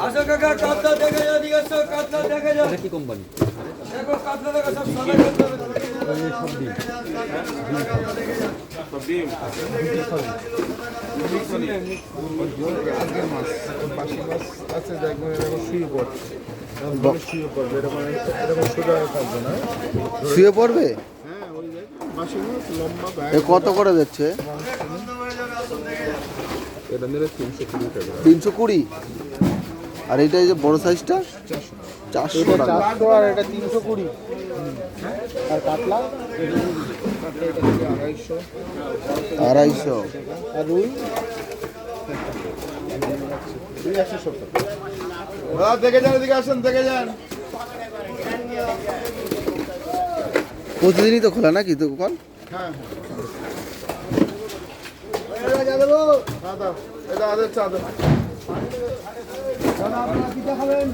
আসো কাকা কাতলা দেখে যাও দিকে আসো কাতলা দেখে যাও কি কোম্পানি? দেখো কাতলা দেখো সব সাদা কাতলা সব ডিম আগের মাছ বাসি মাছ আছে দেখবেন এরকম শুয়ে পড়ছে শুয়ে পড়বে এরকম সোজা থাকবে না শুয়ে পড়বে। হ্যাঁ ওই বাসি মাছ লম্বা এ কত করে দিচ্ছে? এটা নিলে 320 টাকা 320। আর এটা এই যে বড় সাইজটা 400 টাকা। আর এটা 320 আর কাতলা 250 250। আর রুই 170 দেখে যান এদিকে আসেন দেখে যান প্রতিদিনই তো খোলা নাকি দোকান? হ্যাঁ দাদা এটা আদের চা দাও আপনারা কি খাবেন?